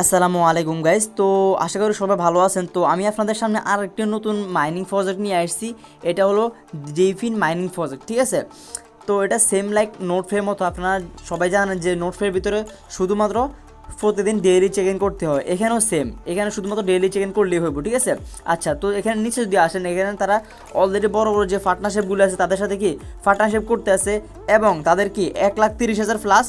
আসসালামু আলাইকুম গাইস। তো আশা করি সবাই ভালো আছেন। তো আমি আপনাদের সামনে আর একটি নতুন মাইনিং প্রজেক্ট নিয়ে আসছি। এটা হলো ডিফিন মাইনিং প্রজেক্ট, ঠিক আছে। তো এটা সেম লাইক নোটফের মতো। আপনারা সবাই জানেন যে নোটফের ভিতরে শুধুমাত্র প্রতিদিন ডেইলি চেক ইন করতে হয়। এখানেও সেম, এখানে শুধুমাত্র ডেইলি চেক ইন করলেই হইব, ঠিক আছে। আচ্ছা, তো এখানে নিচে যদি আসেন, এখানে তারা অলরেডি বড় বড় যে পার্টনারশিপগুলো আছে তাদের সাথে কি পার্টনারশিপ করতে আছে, এবং তাদের কি 1,30,000 প্লাস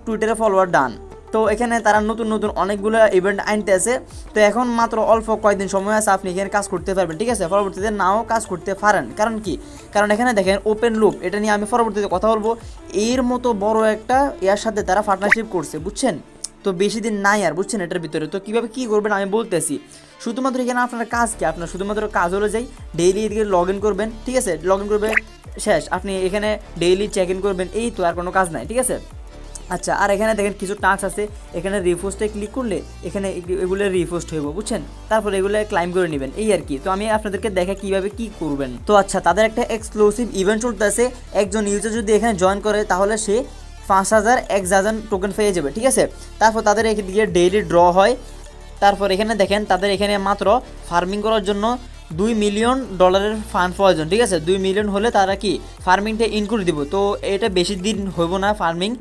টুইটারে ফলোয়ার ডান। তো এখানে তারা নতুন নতুন অনেকগুলো ইভেন্ট আনতে আছে। তো এখন মাত্র অল্প কয়েকদিন সময় আছে, আপনি এখানে কাজ করতে পারবেন, ঠিক আছে। পরবর্তীতে নাও কাজ করতে পারেন। কারণ কি, কারণ এখানে দেখেন ওপেন লুপ, এটা নিয়ে আমি পরবর্তীতে কথা বলবো। এর মতো বড় একটা ইয়ার সাথে তারা পার্টনারশিপ করছে, বুঝছেন। তো বেশি দিন নাই আর, বুঝছেন, এটার ভিতরে। তো কীভাবে কী করবেন আমি বলতেছি। শুধুমাত্র এখানে আপনার কাজ কি, আপনার শুধুমাত্র কাজ হলো যাই ডেইলি এদিকে লগ ইন করবেন, ঠিক আছে। লগ ইন করবে শেষ, আপনি এখানে ডেইলি চেক ইন করবেন, এই তো, আর কোনো কাজ নাই, ঠিক আছে। আচ্ছা, আর এখানে দেখেন কিছু টাস্ক আছে। এখানে রিপোস্টে ক্লিক করলে এখানে এগুলো রিপোস্ট হইব, বুঝছেন। তারপর এগুলো ক্লাইম করে নেবেন, এই আর কি। তো আমি আপনাদেরকে দেখা কীভাবে কী করবেন। তো আচ্ছা, তাদের একটা এক্সক্লুসিভ ইভেন্ট চলতেছে। একজন ইউজার যদি এখানে জয়েন করে তাহলে সে 5,000 এক্সাজন টোকেন পেয়ে যাবে, ঠিক আছে। তারপর তাদের এদিকে ডেইলি ড্র হয়। তারপর এখানে দেখেন তাদের এখানে মাত্র ফার্মিং করার জন্য $2 মিলিয়ন ফান্ড প্রয়োজন, ঠিক আছে। 2 মিলিয়ন হলে তারা কি ফার্মিংটা ইনক্লুড দিব। তো এটা বেশি দিন হইব না ফার্মিং,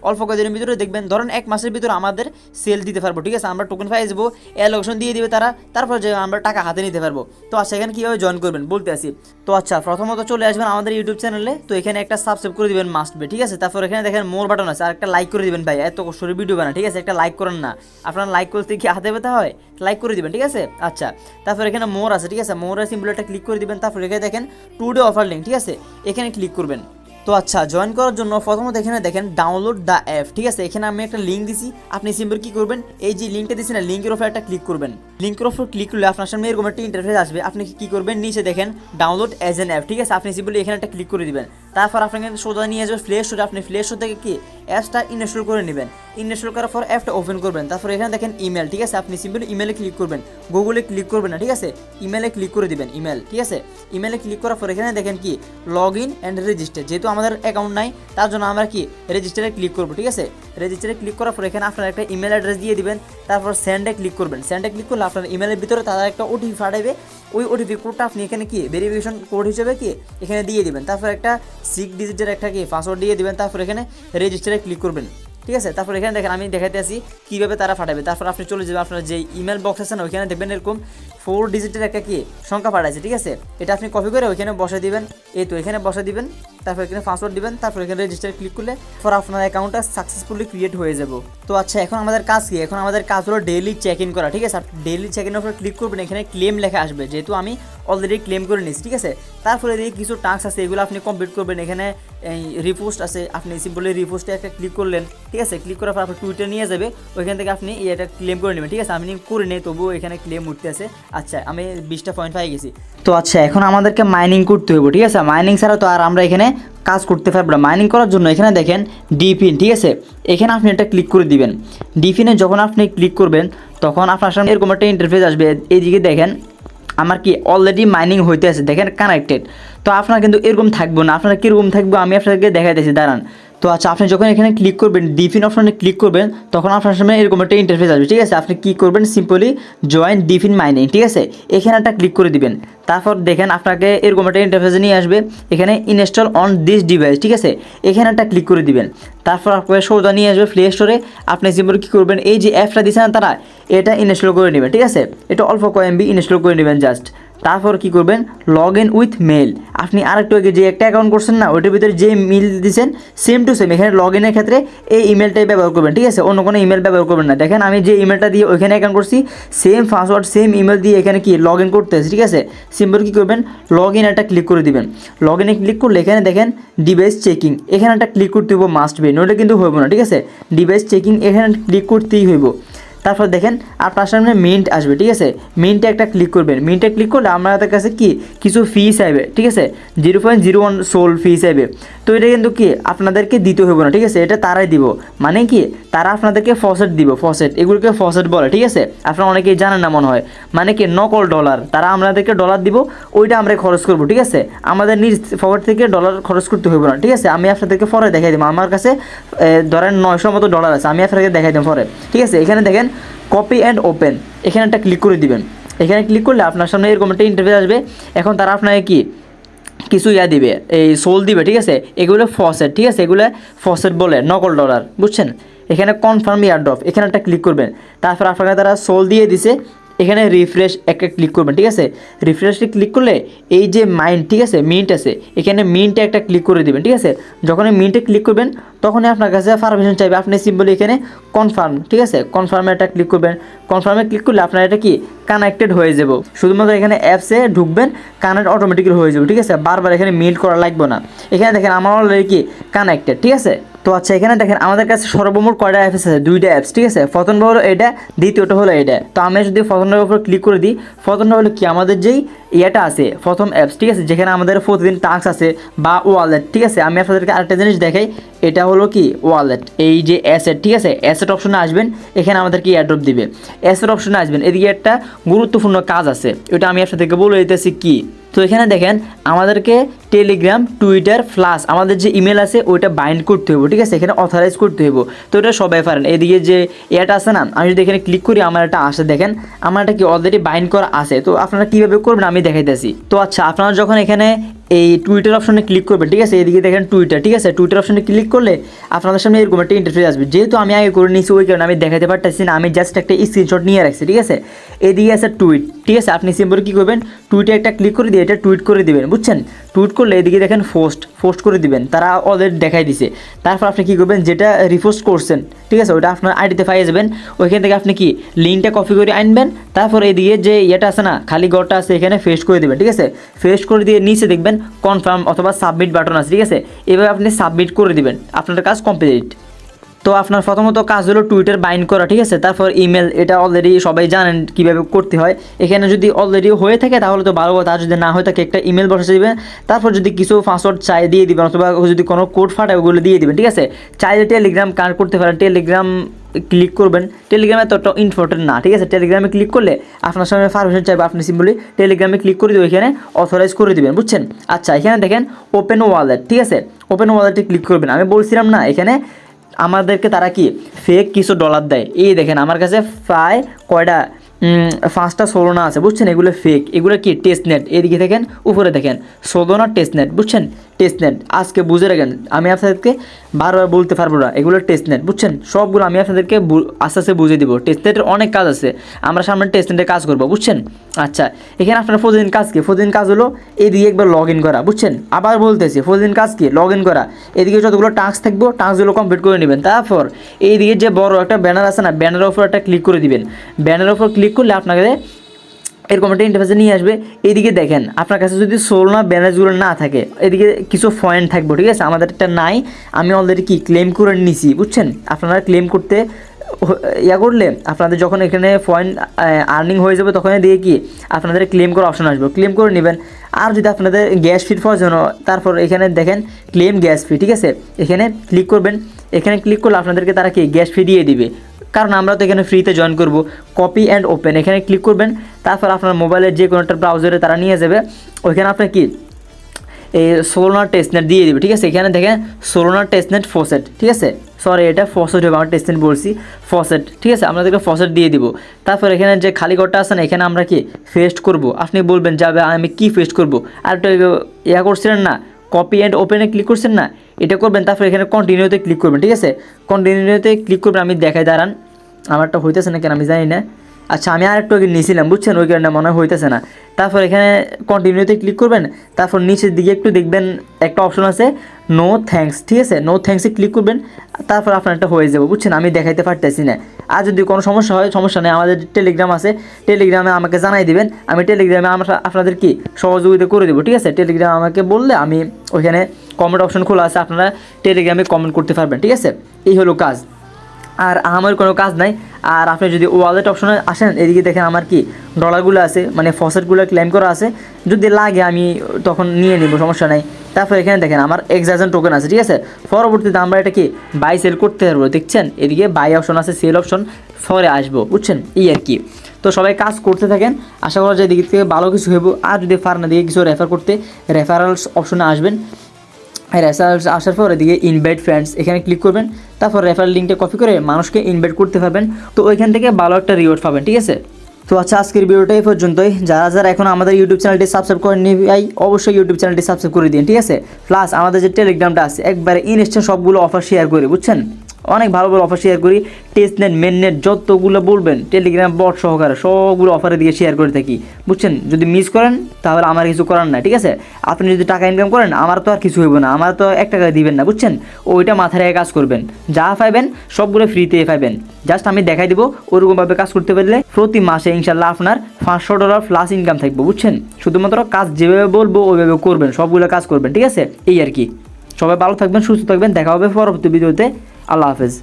অল্প কয়েকদিনের ভিতরে দেখবেন, ধরেন 1 মাসের ভিতরে আমাদের সেল দিতে পারবো, ঠিক আছে। আমরা টোকেন পাই যাবো, অ্যালোকেশন দিয়ে দিবে তারা, তারপর যে আমরা টাকা হাতে নিতে পারবো। তো আচ্ছা, এখানে কীভাবে জয়েন করবেন বলতে আসি। তো আচ্ছা, প্রথমত চলে আসবেন আমাদের ইউটিউব চ্যানেলে। তো এখানে একটা সাবস্ক্রাইব করে দিবেন মাস্ট বি, ঠিক আছে। তারপর এখানে দেখেন মোর বাটন আছে, আর একটা লাইক করে দিবেন। ভাই এত কষ্ট ভিডিও বানা, ঠিক আছে, একটা লাইক করেন না। আপনার লাইক করতে কি হাতে ব্যথা হয়? লাইক করে দিবেন, ঠিক আছে। আচ্ছা, তারপর এখানে মোর আছে, ঠিক আছে। মোরের সিম্বলটা ক্লিক করে দিবেন। তারপর এখানে দেখেন টুডে অফার লিঙ্ক, ঠিক আছে, এখানে ক্লিক করবেন। তো আচ্ছা, জয়েন করার জন্য প্রথমত এখানে দেখেন ডাউনলোড দ্য অ্যাপ, ঠিক আছে। এখানে আমি একটা লিঙ্ক দিছি, আপনি সিম্পল কী করবেন, এই যে লিঙ্কটা দিচ্ছি না, লিঙ্কের ওপর একটা ক্লিক করবেন। লিঙ্কের ওপর ক্লিক করলে আপনার সামনে এরকম একটা ইন্টারফেস আসবে। আপনি কী করবেন, নিচে দেখেন ডাউনলোড অ্যাজ অ্যান অ্যাপ, ঠিক আছে। আপনি সিম্পলি এখানে একটা ক্লিক করে দিবেন। তারপর আপনাকে সোজা নিয়ে আসবে প্লে স্টোরে। আপনি প্লে স্টোর থেকে কি অ্যাপসটা ইনস্টল করে নেবেন। ইনস্টল করার পর অ্যাপটা ওপেন করবেন। তারপর এখানে দেখেন ইমেল, ঠিক আছে। আপনি সিম্পলি ইমেলে ক্লিক করবেন, গুগলে ক্লিক করবেন না, ঠিক আছে। ইমেলে ক্লিক করে দিবেন, ইমেল, ঠিক আছে। ইমেলে ক্লিক করার পর এখানে দেখেন কি লগ ইন অ্যান্ড রেজিস্টার। যেহেতু আমাদের অ্যাকাউন্ট নাই, তার জন্য আমরা কি রেজিস্টারে ক্লিক করবো, ঠিক আছে। রেজিস্টারে ক্লিক করার পর এখানে আপনার একটা ইমেল অ্যাড্রেস দিয়ে দিবেন। তারপর সেন্ডে ক্লিক করবেন। সেন্ডে ক্লিক করলে আপনার ইমেলের ভিতরে তারা একটা ওটিপি পাঠাবে। ওই ওটিপি কোডটা আপনি এখানে কি ভেরিফিকেশন কোড হিসেবে কি এখানে দিয়ে দিবেন। তারপর একটা 6 ডিজিটের একটা কি পাসওয়ার্ড দিয়ে দিবেন। তারপর এখানে রেজিস্টারে ক্লিক করবেন, ঠিক আছে। তারপর এখানে দেখেন আমি দেখাতে আসি কীভাবে তারা পাঠাবে। তারপর আপনি চলে যাবেন, আপনার যে ইমেল বক্স আছে না, ওইখানে দেখবেন এরকম 4 ডিজিটের একটা কি সংখ্যা পাঠাইছে, ঠিক আছে। এটা আপনি কপি করে ওইখানে বসে দিবেন, এই তো এখানে বসে দিবেন। তারপর এখানে পাসওয়ার্ড দিবেন। তারপর এখানে রেজিস্টার ক্লিক করলে পর আপনার অ্যাকাউন্টটা সাকসেসফুলি ক্রিয়েট হয়ে যাব। তো আচ্ছা, এখন আমাদের কাজ কি, এখন আমাদের কাজ হলো ডেইলি চেক ইন করা, ঠিক আছে। ডেইলি চেক ইনের উপর ক্লিক করবেন, এখানে ক্লেম লেখা আসবে, যেহেতু আমি অলরেডি ক্লেম করে নিয়েছি, ঠিক আছে। তারপরে এদিকে কিছু টাস্ক আছে, এগুলো আপনি কমপ্লিট করবেন। এখানে এই রিপোস্ট আছে, আপনি সিম্পলি রিপোস্টে একটা ক্লিক করলেন, ঠিক আছে। ক্লিক করার পর আপনার টুইটার নিয়ে যাবে, ওইখান থেকে আপনি এটা ক্লেম করে নেবেন, ঠিক আছে। আমি করে নেই, তবুও এখানে ক্লেম উঠতে আছে। আচ্ছা, আমি 20টা পয়েন্ট পাই গেছি। তো আচ্ছা, এখন আমাদেরকে মাইনিং করতে হবে, ঠিক আছে। মাইনিং ছাড়া তো আর আমরা এখানে কাজ করতে পারবো না। মাইনিং করার জন্য এখানে দেখেন ডিপিন, ঠিক আছে। এখানে আপনি এটা ক্লিক করে দিবেন। ডিপিনে যখন আপনি ক্লিক করবেন তখন আপনার সামনে এরকম একটা ইন্টারফেস আসবে। এইদিকে দেখেন আমার কি অলরেডি মাইনিং হইতে আছে, দেখেন কানেক্টেড। তো আপনার কিন্তু এরকম থাকবো না, আপনারা কীরকম থাকবো আমি আপনাদেরকে দেখাইতেছি, দাঁড়ান। তো আচ্ছা, আপনি যখন এখানে ক্লিক করবেন, ডিফিন অপশনে ক্লিক করবেন, তখন আপনার সামনে এরকম একটা ইন্টারফেস আসবে, ঠিক আছে। আপনি কী করবেন, সিম্পলি জয়েন ডিফিন মাইনিং, ঠিক আছে, এখানে একটা ক্লিক করে দিবেন। তারপর দেখেন আপনাকে এরকম একটা ইন্টারফেসে নিয়ে আসবে, এখানে ইনস্টল অন দিস ডিভাইস, ঠিক আছে, এখানে একটা ক্লিক করে দিবেন। তারপর আপনাকে সোজা নিয়ে আসবে প্লে স্টোরে। আপনি সিম্পলি কী করবেন, এই যে অ্যাপটা দিয়েছেন তারা, এটা ইনস্টল করে নেবেন, ঠিক আছে। এটা অল্প কয়েকটি ইনস্টল করে নেবেন জাস্ট। তারপর কী করবেন, লগ ইন উইথ মেল। আপনি আরেকটু আগে যে একটা অ্যাকাউন্ট করছেন না, ওইটার ভিতরে যে মেল দিয়েছেন সেম টু সেম এখানে লগ ইনের ক্ষেত্রে এই ইমেলটাই ব্যবহার করবেন, ঠিক আছে। অন্য কোনো ইমেল ব্যবহার করবেন না। দেখেন আমি যে ইমেলটা দিয়ে ওইখানে অ্যাকাউন্ট করছি, সেম পাসওয়ার্ড সেম ইমেল দিয়ে এখানে কি লগ ইন করতে আছে, ঠিক আছে। সিম্পল কী করবেন, লগ ইন একটা ক্লিক করে দিবেন। লগ ইনে ক্লিক করলে এখানে দেখেন ডিভাইস চেকিং, এখানে একটা ক্লিক করতে হইব মাস্ট বি, নইলে কিন্তু হইব না, ঠিক আছে। ডিভাইস চেকিং এখানে ক্লিক করতেই হইব। তারপর দেখেন আপনার সামনে মিন্ট আসবে, ঠিক আছে। মিন্টে একটা ক্লিক করবেন। মিন্টে ক্লিক করলে আমাদের কাছে কি কিছু ফি চাইবে, ঠিক আছে। 0.01 সোল ফি চাইবে। তো এটা কিন্তু কি আপনাদেরকে দিতে হবে না, ঠিক আছে, এটা তারাই দিব। মানে কি তারা আপনাদেরকে ফসেট দিব, ফসেট, এগুলোকে ফসেট বলে, ঠিক আছে। আপনারা অনেকেই জানেন না মনে হয়। মানে কি নকল ডলার, তারা আমাদেরকে ডলার দিব, ওইটা আমরা খরচ করবো, ঠিক আছে। আমাদের নিজ পকেট থেকে ডলার খরচ করতে হবে না, ঠিক আছে। আমি আপনাদেরকে পরে দেখাই দেবো, আমার কাছে ধরেন 900 মতো ডলার আছে, আমি আপনাদেরকে দেখাই দেবো পরে, ঠিক আছে। এখানে দেখেন কপি অ্যান্ড ওপেন, এখানে একটা ক্লিক করে দিবেন। এখানে ক্লিক করলে আপনার সামনে এরকম একটা ইন্টারফেস আসবে। এখন তারা আপনাকে কি কিছু দিবে, এই সোল দিবে, ঠিক আছে। এগুলো ফসেট, ঠিক আছে, এগুলো ফসেট বলে, নকল ডলার, বুঝছেন। এখানে কনফার্ম ইয়ারড্রপ, এখানে একটা ক্লিক করবেন। তারপর আপনাকে তারা সোল দিয়ে দিছে, এখানে রিফ্রেশ একটা ক্লিক করবেন, ঠিক আছে। রিফ্রেশে ক্লিক করলে এই যে মাইন্ড, ঠিক আছে, মিন্ট আছে, এখানে মিন্টে একটা ক্লিক করে দেবেন, ঠিক আছে। যখন মিন্টে ক্লিক করবেন তখনই আপনার কাছে পারমিশন চাইবে, আপনি সিম্পলি এখানে কনফার্ম, ঠিক আছে, কনফার্মে একটা ক্লিক করবেন। কনফার্মে ক্লিক করলে আপনার এটা কি কানেক্টেড হয়ে যাব। শুধুমাত্র এখানে অ্যাপসে ঢুকবেন, কানেক্ট অটোমেটিক্যালি হয়ে যাবে, ঠিক আছে। বারবার এখানে মিল্ট করা লাগবে না। এখানে দেখেন আমার অলরেডি কি কানেক্টেড, ঠিক আছে। তো আচ্ছা, এখানে দেখেন আমাদের কাছে সর্বমোট কয়টা অ্যাপস আছে, 2টা অ্যাপস, ঠিক আছে। প্রথমটা হলো এটা, দ্বিতীয়টা হলো এটা। তো আমি যদি প্রথমটার উপর ক্লিক করে দিই, প্রথমটা হলো কি আমাদের যেই এটা আছে প্রথম অ্যাপস, ঠিক আছে, যেখানে আমাদের প্রতিদিন টাস্ক আছে বা ওয়ালেট, ঠিক আছে। আমি আপনাদেরকে আরেকটা জিনিস দেখাই, এটা হলো কি ওয়ালেট, এই যে অ্যাসেট, ঠিক আছে। অ্যাসেট অপশনে আসবেন, এখানে আমাদেরকে এয়ারড্রপ দিবে। অ্যাসেট অপশনে আসবেন, এদিকে একটা গুরুত্বপূর্ণ কাজ আছে, ওটা আমি আপনাদেরকে বলে দিতেছি কি। তো এখানে দেখেন আমাদেরকে টেলিগ্রাম, টুইটার প্লাস আমাদের যে ইমেল আছে ওইটা বাইন্ড করতে হবে, ঠিক আছে। এখানে অথরাইজ করতে হবে। তো এটা সবাই পারেন। এদিকে যে এটা আছে না, আমি যদি এখানে ক্লিক করি আমার এটা আসে, দেখেন আমার এটা কি অলরেডি বাইন্ড করা আছে। তো আপনারা কীভাবে করবেন আমি দেখাইতেছি। তো আচ্ছা, আপনারা যখন এখানে এই টুইটার অপশনে ক্লিক করবেন, ঠিক আছে, এদিকে দেখেন টুইটার, ঠিক আছে। টুইটার অপশনে ক্লিক করলে আপনাদের সামনে এরকম একটা ইন্টারফেস আসবে। যেহেতু আমি আগে করে নিয়েছি ওই কারণে আমি দেখাতে পারতেছি না, আমি জাস্ট একটা স্ক্রিনশট নিয়ে রাখছি, ঠিক আছে। এদিকে আছে টুইট, ঠিক আছে। আপনি সিম্পলি কী করবেন, টুইটে একটা ক্লিক করে দিয়ে এটা টুইট করে দিবেন, বুঝছেন। টুইট করলে এদিকে দেখেন পোস্ট করে দিবেন, তারা অলরেডি দেখাই দিছে। তারপর আপনি কী করবেন, যেটা রিপোস্ট করছেন, ঠিক আছে, ওটা আপনার আইডিতে পাইয়ে যাবেন। ওইখান থেকে আপনি কি লিঙ্কটা কপি করে আনবেন। তারপর এদিকে যে ইয়েটা আছে না, খালি ঘরটা আছে, এখানে পেস্ট করে দেবেন, ঠিক আছে। পেস্ট করে দিয়ে নিচে দেখবেন কনফার্ম অথবা সাবমিট বাটন আছে, ঠিক আছে। এভাবে আপনি সাবমিট করে দিবেন, আপনার কাজ কমপ্লিট। তো আপনার প্রথমত কাজ হলো টুইটার বাইন্ড করা, ঠিক আছে। তারপর ইমেল, এটা অলরেডি সবাই জানেন কীভাবে করতে হয়। এখানে যদি অলরেডি হয়ে থাকে তাহলে তো ভালো কথা, আর যদি না হয়ে থাকে একটা ইমেল বসে দেবেন। তারপর যদি কিছু পাসওয়ার্ড চাই দিয়ে দিবেন, অথবা যদি কোনো কোড ফাটায় ওগুলো দিয়ে দিবেন, ঠিক আছে। চাইলে টেলিগ্রাম কানেক্ট করতে পারেন, টেলিগ্রাম ক্লিক করবেন। টেলিগ্রামে তো ইম্পর্টেন্ট না, ঠিক আছে। টেলিগ্রামে ক্লিক করলে আপনার সামনে পারমিশন চাইবে, আপনি সিম্পলি টেলিগ্রামে ক্লিক করে দিয়ে ওইখানে অথরাইজ করে দিবেন, বুঝছেন। আচ্ছা, এখানে দেখেন ওপেন ওয়ালেট, ঠিক আছে। ওপেন ওয়ালেটে ক্লিক করবেন। আমি বলছিলাম না এখানে আমাদেরকে তারা কি ফেক কিছু ডলার দেয়। এই দেখেন আমার কাছে প্রায় কয়টা 5টা সোলোনা আছে, বুঝছেন। এগুলো ফেক, এগুলো কি টেস্টনেট। এদিকে দেখেন উপরে দেখেন সোলোনা টেস্টনেট, বুঝছেন। টেস্টনেট আজকে বুঝে রাখেন, আমি আপনাদেরকে বারবার বলতে পারবো না, এগুলো টেস্টনেট, বুঝছেন। সবগুলো আমি আপনাদেরকে আস্তে আস্তে বুঝিয়ে দিব। টেস্টনেটের অনেক কাজ আছে, আমরা সামনে টেস্টনেটের কাজ করবো, বুঝছেন। আচ্ছা, এখানে আপনার প্রতিদিন কাজ কি? প্রতিদিন কাজ হলো এদিকে একবার লগ ইন করা, বুঝছেন। আবার বলতেছি প্রতিদিন কাজ কি? লগ ইন করা। এদিকে যতগুলো টাস্ক থাকবো টাস্কগুলো কমপ্লিট করে নেবেন। তারপর এইদিকে যে বড় একটা ব্যানার আছে না, ব্যানারের উপর একটা ক্লিক করে দিবেন। ব্যানারের উপর ক্লিক করলে আপনাকে এরকম একটা ইন্টারফেসে নিয়ে আসবে। এদিকে দেখেন আপনার কাছে যদি সোলনা ব্যানার্সগুলো না থাকে, এদিকে কিছু পয়েন্ট থাকবে, ঠিক আছে। আমাদের একটা নাই, আমি অলরেডি কি ক্লেম করে নিছি, বুঝছেন। আপনারা ক্লেম করতে করলে আপনাদের যখন এখানে পয়েন্ট আর্নিং হয়ে যাবে তখন দিয়ে কি আপনাদের ক্লেম করার অপশন আসবে, ক্লেম করে নেবেন। আর যদি আপনাদের গ্যাস ফি প্রয়োজন, তারপর এখানে দেখেন ক্লেম গ্যাস ফি, ঠিক আছে। এখানে ক্লিক করবেন। এখানে ক্লিক করলে আপনাদেরকে তারা কি গ্যাস ফি দিয়ে দিবে, কারণ আমরা তো এখানে ফ্রিতে জয়েন করব। কপি অ্যান্ড ওপেন, এখানে ক্লিক করবেন। তারপর আপনার মোবাইলের যে কোনো একটা ব্রাউজারে তারা নিয়ে যাবে, ওইখানে আপনার কি এই সোলোনা টেস্টনেট দিয়ে দেবে, ঠিক আছে। এখানে দেখেন সোলোনা টেস্টনেট ফসেট, ঠিক আছে। সরি, এটা ফসেট হবে, আমার টেস্টনেট বলছি, ফসেট, ঠিক আছে। আপনাদেরকে ফসেট দিয়ে দিব। তারপর এখানে যে খালি ঘরটা আছে না, এখানে আমরা কি পেস্ট করব। আপনি বলবেন যাবে আমি কি পেস্ট করব, আর একটা করছিলেন না, কপি অ্যান্ড ওপেনে ক্লিক করছেন না, এটা করবেন। তারপর এখানে কন্টিনিউতে ক্লিক করবেন, ঠিক আছে। কন্টিনিউতে ক্লিক করবেন। আমি দেখাই, দাঁড়ান, আমারটা হইতেছে না কেন আমি জানি না। আচ্ছা, আমি আরেকটু আগে নিয়েছিলাম, বুঝছেন, ওই কারণে মনে হইতেছে না। তারপর এখানে কন্টিনিউতে ক্লিক করবেন। তারপর নিচের দিকে একটু দেখবেন একটা অপশন আছে নো থ্যাঙ্কস, ঠিক আছে। নো থ্যাঙ্কসে ক্লিক করবেন। তারপর আপনার একটা হয়ে যাবে, বুঝছেন। আমি দেখাইতে পারতেছি না। আর যদি কোনো সমস্যা হয়, সমস্যা নেই, আমাদের টেলিগ্রাম আছে, টেলিগ্রামে আমাকে জানাই দিবেন। আমি টেলিগ্রামে আপনাদের কি সহযোগিতা করে দেবো, ঠিক আছে। টেলিগ্রাম আমাকে বললে আমি ওইখানে কমেন্ট অপশন খোলা আছে, আপনারা টেলিগ্রামে কমেন্ট করতে পারবেন, ঠিক আছে। এই হলো কাজ। আর আমার কোনো কাজ নাই। আর আপনি যদি ওয়ালেট অপশনে আসেন, এদিকে দেখেন আমার কি ডলারগুলো আছে, মানে ফসেটগুলো ক্লেম করা আছে, যদি লাগে আমি তখন নিয়ে নিব, সমস্যা নাই। তারপর এখানে দেখেন আমার এক্সাইজন টোকেন আছে, ঠিক আছে। পরবর্তীতে আমরা এটা কি বাই সেল করতে পারবো, দেখছেন এদিকে বাই অপশন আছে, সেল অপশন পরে আসবো, বুঝছেন এই আর কি। তো সবাই কাজ করতে থাকেন, আশা করা যায় এদিক থেকে ভালো কিছু হইব। আর যদি না দিকে কিছু রেফার করতে, রেফারেলস অপশনে আসবেন, রেফারেলস আসার পর এদিকে ইনভাইট ফ্রেন্ডস এখানে ক্লিক করবেন, তারপর রেফারেল লিঙ্কটা কপি করে মানুষকে ইনভাইট করতে পারবেন। তো ওইখান থেকে ভালো একটা রিওয়ার্ড পাবেন, ঠিক আছে। তো আচ্ছা, আজকের ভিডিওটা এই পর্যন্তই। যারা যারা এখন আমাদের ইউটিউব চ্যানেলটি সাবস্ক্রাইব করেননি ভাই, অবশ্যই ইউটিউব চ্যানেলটি সাবস্ক্রাইব করে দিন, ঠিক আছে। প্লাস আমাদের যে টেলিগ্রামটা আছে, একবারে ইনস্ট্যান্ট সবগুলো অফার শেয়ার করি, বুঝছেন, অনেক ভালো ভালো অফার শেয়ার করি। টেস্ট নেট, মেন নেট যতগুলো বলবেন টেলিগ্রাম বট সহকারে সবগুলো অফারে দিয়ে শেয়ার করে থাকি, বুঝছেন। যদি মিস করেন তাহলে আমার কিছু করার না, ঠিক আছে। আপনি যদি টাকা ইনকাম করেন, আমার তো আর কিছু হইব না, আমার তো 1 টাকা দিবেন না, বুঝছেন। ওইটা মাথায় রেখে কাজ করবেন, যা পাইবেন সবগুলো ফ্রিতে পাইবেন। জাস্ট আমি দেখাই দিব, ওরকমভাবে কাজ করতে পারলে প্রতি মাসে ইনশাল্লাহ আপনার $500 প্লাস ইনকাম থাকবে, বুঝছেন। শুধুমাত্র কাজ যেভাবে বলবো ওইভাবে করবেন, সবগুলো কাজ করবেন, ঠিক আছে। এই আর কি। সবাই ভালো থাকবেন, সুস্থ থাকবেন, দেখা হবে পরবর্তী ভিডিওতে। আল্লাহ হাফেজ।